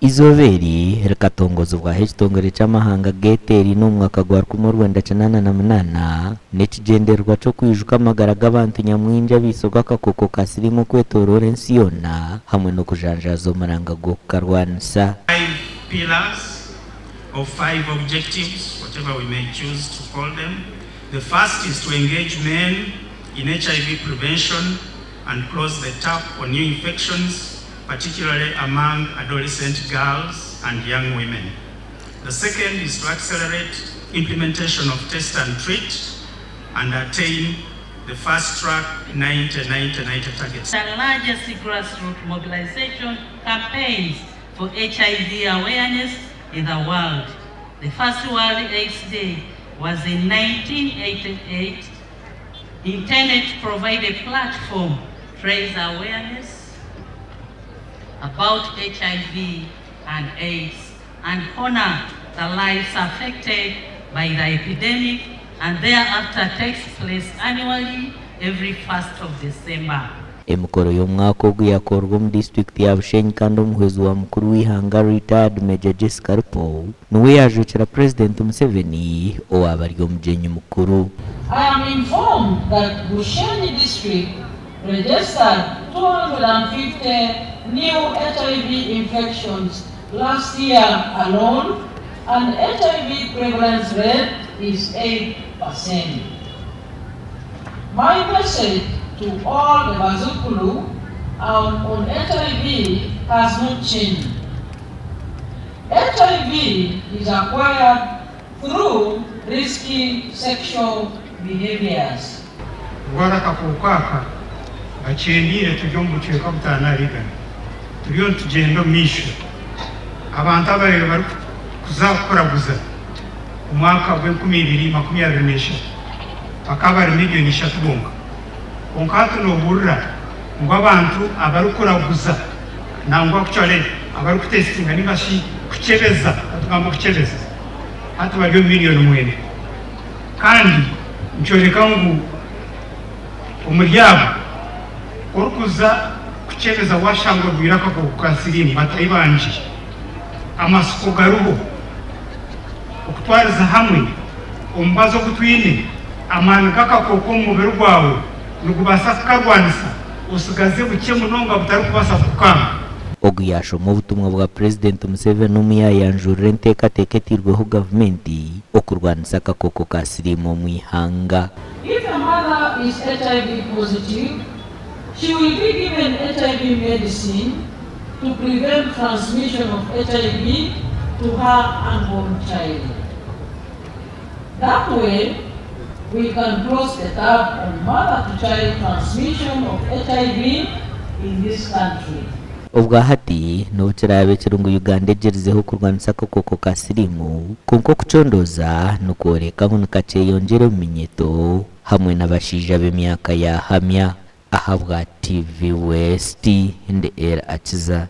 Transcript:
Izoberi rikatongozwa h'ekitongore ky'amahanga Geteri n'omwaka gwa 1988 n'ekigendererwa cyo kwijuka amagara g'abantu nyamwingi abiiso g'akakooko ka siriimu kwetooroora ensi yona hamwe n'okujanjaaza omuranga gw'okukarwanisa. 5 pillars of 5 objectives, whatever we may choose to call them. The first is to engage men in HIV prevention and close the tap on new infections, particularly among adolescent girls and young women. The second is to accelerate implementation of test and treat and attain the fast track 90-90-90 targets. The largest grassroots mobilization campaigns for HIV awareness in the world. The first World AIDS Day was in 1988, intended to provide a platform to raise awareness about HIV and AIDS and honor the lives affected by the epidemic, and thereafter takes place annually every 1st of December. Emikoro y'omwaka ogu yakorwa mu district ya Bushenyi kandi omuhwezi wa mukuru w'ihanga retired Major Jessica Rupo niwe yajukira President Museveni owaba ari omugyenyi mukuru. I am informed that Bushenyi district registered 250 new HIV infections last year alone, and HIV prevalence rate is 8%. My message to all the Bazukulu on HIV has not changed. HIV is acquired through risky sexual behaviors. Bakyendire tujya mu buteeka butanalika turiyo tugenda misho abantu abareba bari kuzakoraguza umwaka wa 2023 akaba ari miliyoni 3 bonka onkatu no burra ngo abantu abari koraguza nangwa kuchale abari kutestinga nibashi kuchebeza atugamba kuchebeza hatu bari miliyoni 1 kandi nchoreka ngo umuryango Orukuza kuchebeza washango rwiraka kwa siriimu batayibanje amasuko garuho okutwariza hamwe ombazo kutwine amani kakakooko mu mubiri gwawe nugubasa kukarwanisa usigaze buke munonga butari kubasa kukanga. Ogu yashoma obutumwa bwa President Museveni omuyayanjurira enteekateeka etirweho gavumenti okurwanisa akakooko ka siriimu omu ihanga. If a mother is HIV positive, she will be given HIV medicine to prevent transmission of HIV to her unborn child. That way, we can close the gap on mother-to-child transmission of HIV in this country. Obwa hati n'obukirabe ekirungu Uganda ejerizeho kurwanisa akakooko ka siriimu konko kuchondoza n'okworeka ngu nikakyeyongyera omu minyeto hamwe n'abashaija b'emyaka yahamya. Ahabwa TV West ndi era akiza.